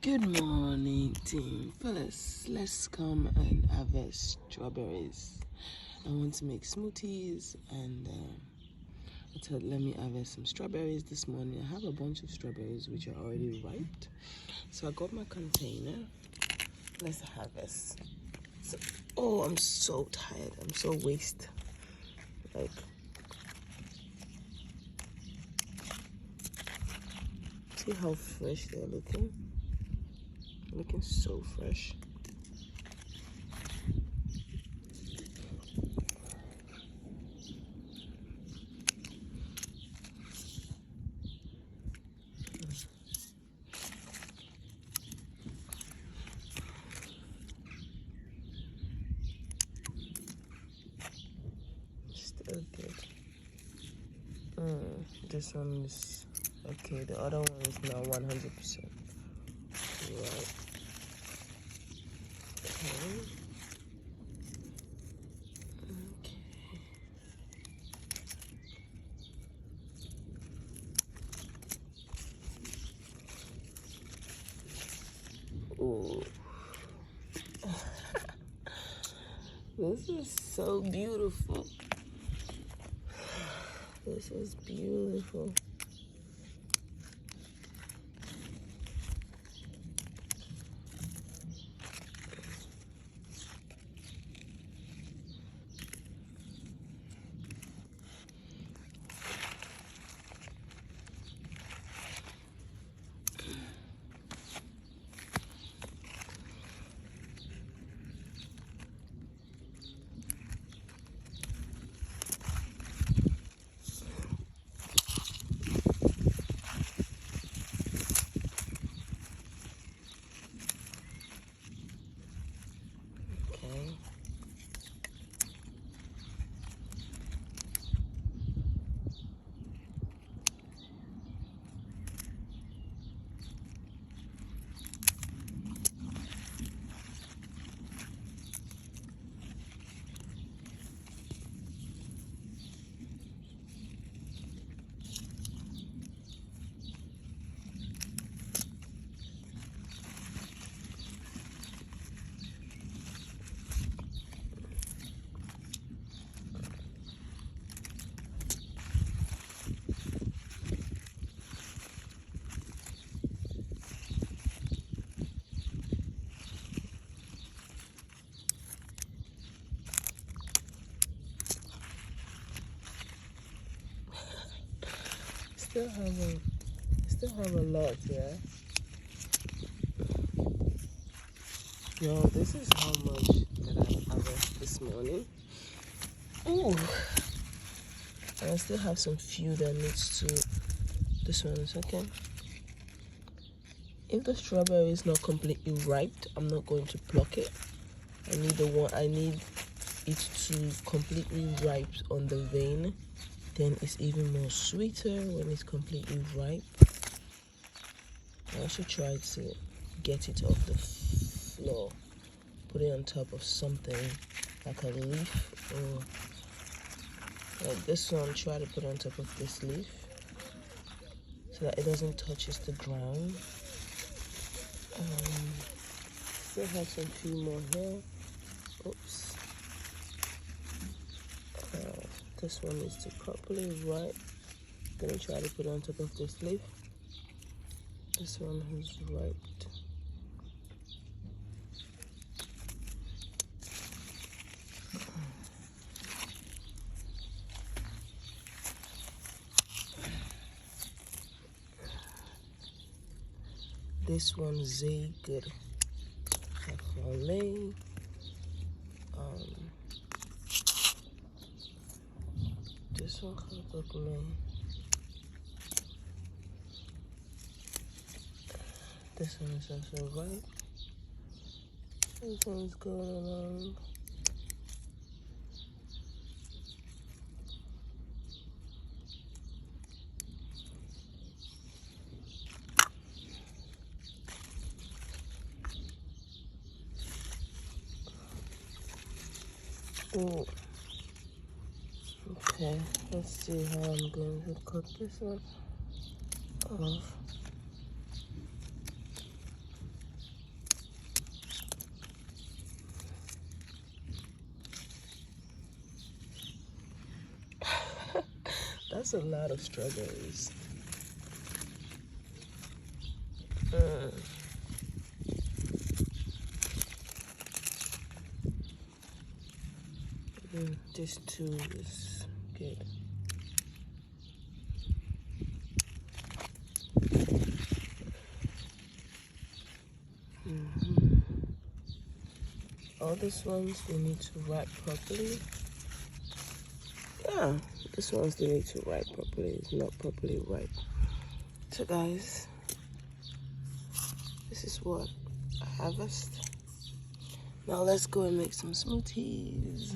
Good morning, team. Fellas, let's come and harvest strawberries. I want to make smoothies and I thought let me harvest some strawberries this morning. I have a bunch of strawberries which are already ripe. So I got my container. Let's harvest. I'm so tired. I'm so wasted. See how fresh they're looking? Looking so fresh. Still good. This one is okay. The other one is now 100%. Right. Oh, this is so beautiful. This is beautiful. Still have a lot, yeah. Yo, this is how much that I've harvested this morning. Ooh, and I still have some few that needs to. This one is okay. If the strawberry is not completely ripe, I'm not going to pluck it. I need it to completely ripe on the vein. Then it's even more sweeter when it's completely ripe. I should try to get it off the floor, put it on top of something like a leaf, or like this one. Try to put it on top of this leaf so that it doesn't touch the ground. Still have some few more here. Oops. This one needs to properly ripe. Gonna try to put it on top of this leaf. This one has riped. This one's very good. This one comes up me. This one is also right. This one's going along. Oh. Okay, let's see how I'm going to cut this one off. That's a lot of strawberries. This too is good. All these ones, they need to ripe properly. Yeah, these ones, they need to ripe properly. It's not properly ripe. So guys, this is what I harvest. Now let's go and make some smoothies.